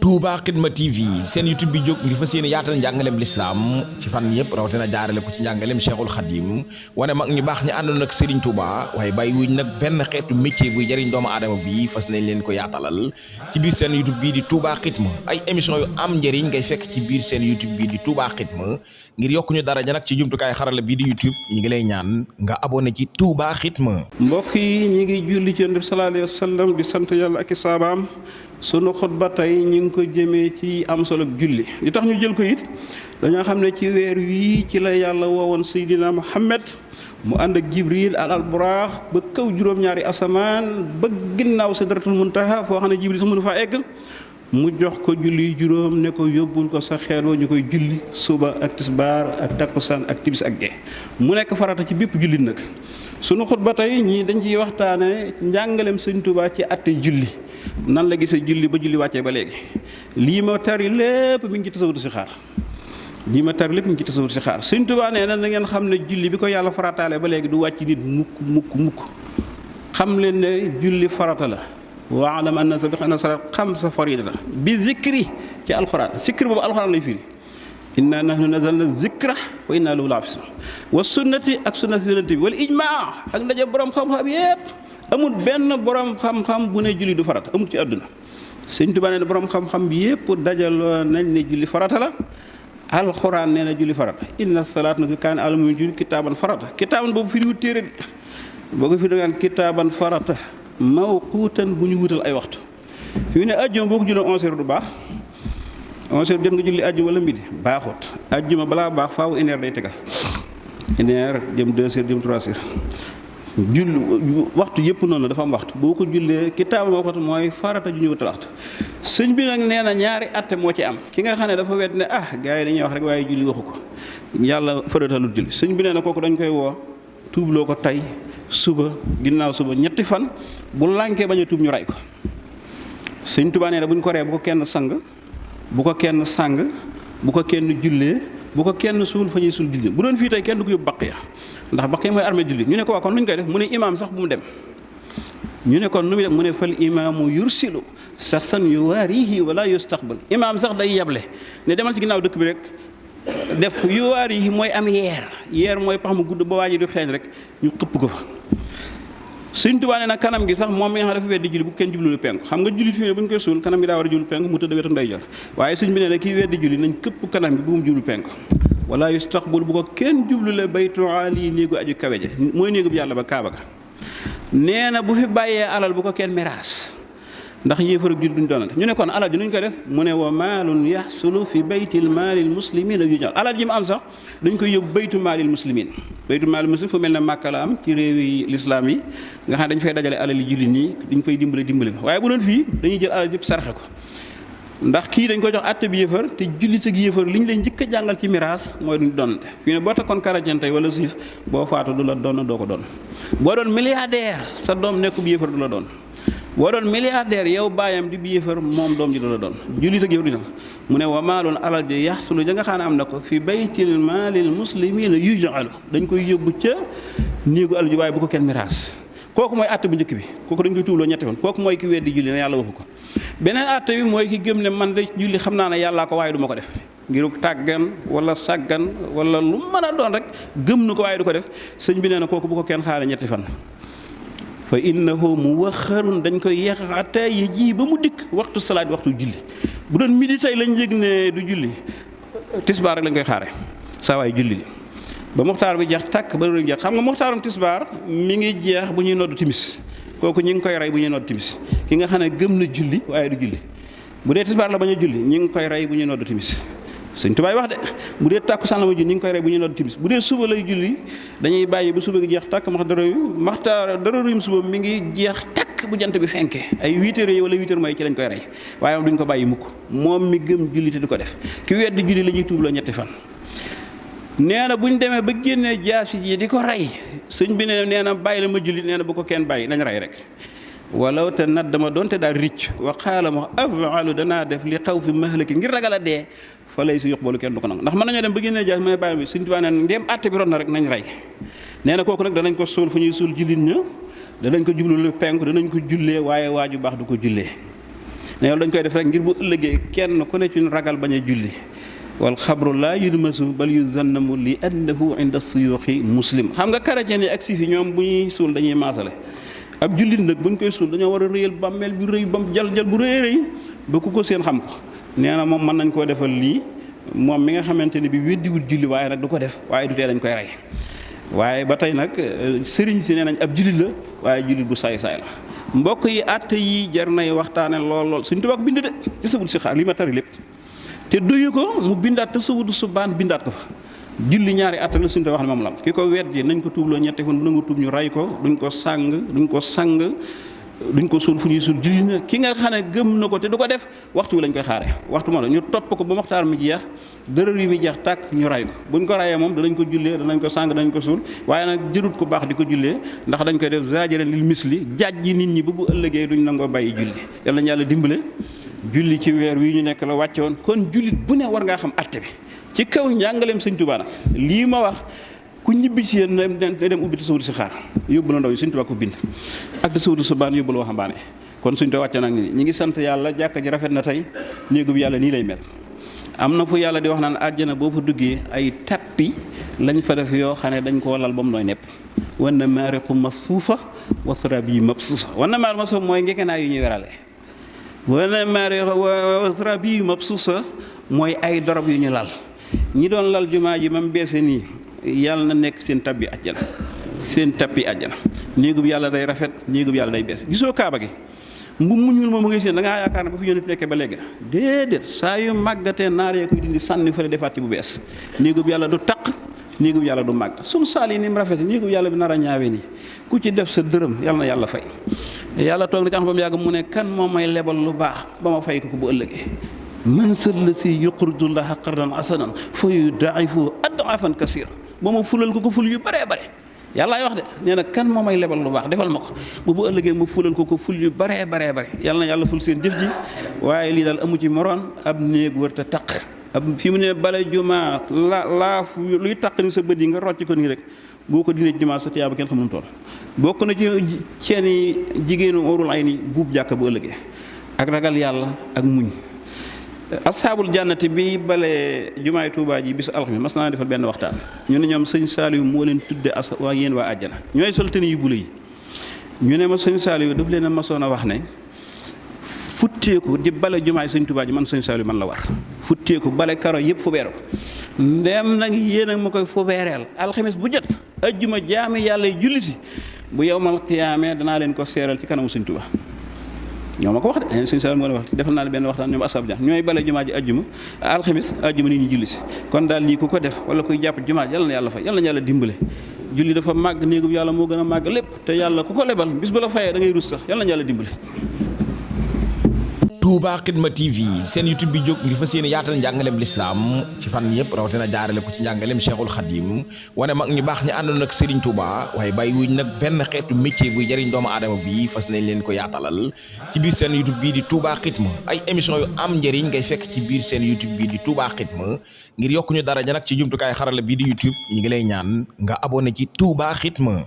Touba Xidma TV seen YouTube bi jóg ngir fas yéene yaatal njàngaleem lislaam ci fan yëpp rawatina jaarale ko ci njàngaleem Cheikhul Khadim wane mag ñu baax ñi àndoon ak Serigne Touba waaye bàyyi wuñ nag benn xeetu métier buy jëriñ doomu aadama bi fas nañ leen ko yaatalal ci biir seen YouTube bii di Touba Xidma ay émission yu am njëriñ ngay fekk ci biir seen YouTube bii di Touba Xidma ngir yokku ñu daraja nag ci jumtukaay xarala bii di YouTube ñi ngi lay ñaan nga abonné ci Touba Xidma. mbokk yi ñi ngi julli ci Yonent bi sallallahu alayhi wa sallam di sant yàlla ak i saabaam sunu xutba tey ñu ngi ko jëmee ci am solo julli li tax ñu jël ko it dañoo xam ne ci weer wii ci la yàlla woowoon Seydina Muhammad mu ànd ak Jibril al alburaax ba kaw juróom-ñaari asamaan ba ginnaaw sidratul muntaha foo xam ne Jibril sax mënu faa egg mu jox ko julli juróom ne ko yóbbul ko sa xeet ñu koy julli suba ak tisbaar ak takkusaan ak timis ak gee mu nekk farata ci bépp jullit nag sunu xutba tey ñii dañ ciy waxtaane njàngaleem Sëñ Tuubaa ci atte julli nan la gisee julli ba julli wàccee ba léegi lii ma tari lépp mi ngi ci tasawudu si xaar Sëñ Tuubaa nee na ngeen xam ne julli bi ko yàlla farataale ba léegi du wàcc nit mukk xam leen ne julli farata la waalam anna salaat xamsa farida bi zikri ci alxuraan zikri boobu alxuraan lay firi inna nahnu nazalna zikra wa inna lahu laafisun wa sunnati ak sunna si yonent bi wala ijmaa ak ndaje borom xam-xam yépp amul benn borom xam-xam bu ne julli du farata amul ci àdduna Sëñ Tuubaa nee na borom xam-xam bi yépp dajaloo nañ ne julli farata la alxuraan nee na julli farata inna salaat na kaana alal mu'miniina julli kitaaban farata kitaaban boobu firiwut téere de boo ko fi dangaan kitaaban farata mawquutan bu ñu wutal ay waxtu fi mu ne àjjuma boo ko jullee 11h du baax 11h jot nga julli àjjuma wala midi baaxut àjjuma balaa baax faaw 1h day tegal 1h jëm 2h jëm 3h julli waxtu yëpp noonu la dafa am waxtu boo ko jullee kitaaba mawquutan mooy farata ju ñu wutal waxtu sëñ bi nag nee na ñaari atte moo ci am ki nga xam ne dafa wet ne gars yi dañuy wax rek waaye julli waxu ko yàlla faratalul julli sëñ bi nee na kooku dañ koy woo tuubloo ko tey suba ginnaaw suba ñetti fan bu lànkee bañ a tuub ñu rey ko Sëñ Tuubaa nee na bu ñu ko ree bu ko kenn sang bu ko kenn sàng bu ko kenn jullee bu ko kenn suul fa ñuy suul julli bu doon fii tey kenn du ko yóbbu baq ya ndax baq ya mooy armée julli ñu ne ko waa kon lu ñu koy def mu ne imaam sax bu mu dem ñu ne kon nu muy def mu ne fal imaamu yursilu saxsan yuwaarihi wala yustaqbal imaam sax day yeble ne demal ci ginnaaw dëkk bi rek def yuwaar yi mooy am yeer mooy pax mu gudd ba waa ji du xeeñ rek ñu xëpp ko fa Sëñ Tuubaa nee na kanam gi sax moom mi nga xam dafa weddi julli bu kenn jublu penku xam nga julli fi mu ne bu ñu koy suul kanam gi daa war a jublu penku mu tëdd wetu ndeyjoor waaye sëñ bi nee na kii weddi julli nañ këpp kanam gi bu mu jublu penku wala yustaqbal bu ko kenn jublu la baytu ali néegu aju kawe ja mooy néegu bi yàlla ba kaaba ga nee na bu fi bàyyee alal bu ko kenn miraas ndax yéefar ak jullit duñ doonante ñu ne kon alal ji nuñ ko def mu ne wa maalun yaxsulu fi baytil maalil muslimin ak yu jàll alal ji mu am sax dañ koy yóbbu baytu maalil muslimin fu mel ne Màkka la am ci réewi lislaam yi nga xam ne dañ fay dajale alal yi jullit ñi dañ koy dimbale waaye bu doon fii dañuy jël alal yëpp sarxe ko ndax kii dañ ko jox àtte bi yéefar te jullit ak yéefar li ñu lay njëkk a jàngal ci miraas mooy duñ doonante fii ne boo takkoon chrétien tey wala juif boo faatu du la doon doo ko doon boo doon milliardaire sa doom nekk bu yéefar du la doon boo doon milliardaire yow baayam di bi yéefar moom doom ji du la doon jullit ak yéefar du mu ne wa maaloon alal ji yaxsulu ja nga xam ne am na ko fi baytil maalil muslimina yuj'alu dañ koy yóbbu ca néegu alal ji waaye bu ko kenn miraas kooku mooy àtte bu njëkk bi kooku dañ koy tuubloo ñetti fan kooku mooy ki weddi julli ne yàlla waxu ko beneen àtte bi mooy ki gëm ne man de julli xam naa ne yàllaa ko waaye du ma ko def ngir tàggan wala sàggan wala lu mën a doon rek gëm na ko waaye du ko def sëñ bi nee na kooku bu ko kenn xaare ñetti fan fa innahu muwaxxarun dañ koy yeex hatta yi ji ba mu dikk waxtu salaat waxtu julli bu doon midi tey lañ yëg ne du julli tisbaar rek lañ koy xaare saa waay julli ba muxtaar bi jeex tàkk ba jeex xam nga muxtaarum tisbaar mi ngi jeex bu ñuy noddu timis kooku ñi ngi koy rey bu ñuy noddu timis ki nga xam ne gëm na julli waaye du julli bu dee tisbaar la bañ a julli ñi ngi koy rey bu ñuy noddu timis Sëñ Tuubaa wax de bu dee tàkkusaan la ma julli ñi ngi koy rey bu ñuy noddu timis bu dee suba lay julli dañuy bàyyi ba suba gi jeex tàkk dara yum suba mi ngi jeex tàkk bu jant bi fenke ay 8h yi wala 8h mooy ci lañ koy rey waaye moom duñ ko bàyyi mukk moom mi gëm julli te du ko def ki weddi julli la ñuy tuubloo ñetti fan nee na bu ñu demee ba génnee jaasi ji di ko rey sëñ bi nee na bàyyi la ma julli nee na bu ko kenn bàyyi nañ rey rek walaw te nat dama doonte daal ricc wa xaala ma afalu danaa def li xaw fi mahlaki ngir ragal a dee fa lay si yox boolu kenn du ko nangu ndax mën nañoo dem ba génnee jaasi may bàyyi bi Sëñ Tuubaa nee na ndéem àtte bi ron na rek nañ rey nee na kooku nag danañ ko suul fu ñuy suul jullit ña danañ ko jublu lu penku danañ ko jullee waaye waaju baax du ko jullee ne loolu dañ koy def rek ngir bu ëllëgee kenn ku ne ci ragal bañ a julli wal xabru laa yudmasu bal yuzannamu li annahu inda suyuuxi muslim. xam nga chrétien yi ak siif yi ñoom bu ñuy suul dañuy maasale ab jullit nag bu ñu koy suul dañoo war a rëyal bàmmeel bi rëy bam jal bu rëy rëy ba ku ko seen xam ko nee na moom mën nañ koo defal lii moom mi nga xamante ne bi weddiwul julli waaye nag du ko def waaye du tee dañ koy rey waaye ba tey nag sëriñ si nee nañ ab jullit la waaye jullit bu saay-saay la. mbokk yi àtte yi jar nay waxtaane lool Sëriñ Tuubaa ko bind de ci Tasawudu Sixaar li ma tari lépp te doyu ko mu bindaat Tasawudu Subaan bindaat ko fa julli ñaari àtte la Sëriñ Tuubaa wax ne moom la am ki ko weddi nañ ko tuubloo ñetti fan bu nangu tuub ñu ray ko duñ ko sang duñ ko suul fu ñuy suul julli na ki nga xam ne gëm na ko te du ko def waxtu wi lañ koy xaare waxtu moo la ñu topp ko ba waxtaar mi jeex dërër yi mi jeex tàkk ñu ray ko buñ ko rayee moom danañ ko jullee danañ ko sang danañ ko suul waaye nag jërut ko baax di ko jullee ndax dañ koy def zaajiran lil misli jàjji nit ñi ba bu ëllëgee duñ nangoo bàyyi julli yàlla ñu yàlla dimbale julli ci weer wi ñu nekk la wàcce woon kon jullit bu ne war ngaa xam atte bi ci kaw njàngaleem Sëñ Tuubaa nag lii ma wax ku ñibbi ci yéen dem ubbi Tasawudu Sixaar yóbbu la ndaw yi Sëñ Tuubaa ko bind ak Tasawudu Subaan yóbbu la waxambaane kon Sëñ Tuubaa wàcce nag ni ñi ngi sant yàlla jàkka ji rafet na tey néegub yàlla nii lay mel am na fu yàlla di wax naan àjjana boo fa duggee ay tappi lañ fa def yoo xam ne dañ koo lal ba mu nooy nepp wan na maariqu masfuufa wa sarabi mabsuusa wan na maariqu masfuufa mooy ngekenaa yu ñuy werale wan na maariqu wa sarabi mabsuusa mooy ay dorob yu ñu lal ñi doon lal jumaa ji mam beese nii yàlla na nekk seen tabbi àjjana seen tappi àjjana néegub yàlla day rafet néegub yàlla day bees gisoo kaaba gi mbu muñul moom mu ngi seen da ngaa yaakaar ne ba fi yónni nekkee ba léegi déedéet saa yu màggatee naar yee koy dindi sànni fële defaat ci bu bees néegub yàlla du taq néegub yàlla du màgg sum saal yi ni mu rafet néegub yàlla bi nar a ñaawee nii ku ci def sa dërëm yàlla na yàlla fay yàlla toog na ci xam ba mu yàgg mu ne kan moo may lebal lu baax ba ma fay ko bu ëllëgee man salla si yuqridu llaha qardan hasanan fa yudaa'ifu ad'afan kasiira ba ma fulal ko ful yu baree bare yàllaay wax de nee na kan moo may lebal lu baax defal ma ko bu ëllëgee ma fulal ko ful yu baree bare yàlla na yàlla ful seen jëf ji waaye lii daal amu ci moroon ab néeg wërta taq ab fi mu ne bale jumaa laaf luy taq ni sa bët yi nga rocc ko nii rek boo ko dinee jumaa sa tiyaaba kenn xam nu mu toll bokk na ci ceeni jigéenu óorul ay ni buub jàkka bu ëllëgee ak ragal yàlla ak muñ ashaabul jannati bi bale jumaay Tuubaa ji bisu alxames mas naa defal benn waxtaan ñu ne ñoom sëñ Saaliyu moo leen tudde waa yéen waa àjjana ñooy sol tenue yu bula yi ñu ne ma sëñ Saaliyu daf leen a masoon a wax ne futteeku di bale jumaay sëñ Tuubaa ji man sëñ Saaliyu man la war futteeku bale karo yëpp fu beeru ndem nag yéen ak ma koy fu beereel alxames bu jot ajjuma jaami yàlla julli si bu yowmal qiyaamee danaa leen ko seeral ci kanamu sëñ Tuubaa ñoo ma ko wax de sëñ Saaliw moo la wax defal naa la benn waxtaan ñoom asab ja ñooy bale jumaa ji ajjuma alxamis ajjuma nit ñi julli si kon daal lii ku ko def wala kuy jàpp jumaa ji yàlla na yàlla fay yàlla na yàlla dimbale julli dafa màgg néegub yàlla moo gën a màgg lépp te yàlla ku ko lebal bis bu la fayee da ngay rus sax yàlla na yàlla dimbale Touba Xidma TV seen YouTube bi jóg ngir fas yéene yaatal njàngaleem lislaam ci fan yëpp rawatina jaarale ko ci njàngaleem Cheikhul Khadim wane mag ñu baax ñi àndoon ak Serigne Touba waaye bàyyi wuñ nag benn xeetu métier buy jëriñ doomu aadama bi fas nañ leen ko yaatalal ci biir seen YouTube bii di Touba Xidma ay émission yu am njëriñ ngay fekk ci biir seen YouTube bii di Touba Xidma ngir yokku ñu daraja nag ci jumtukaay xarala bii di YouTube ñi ngi lay ñaan nga abonné ci Touba Xidma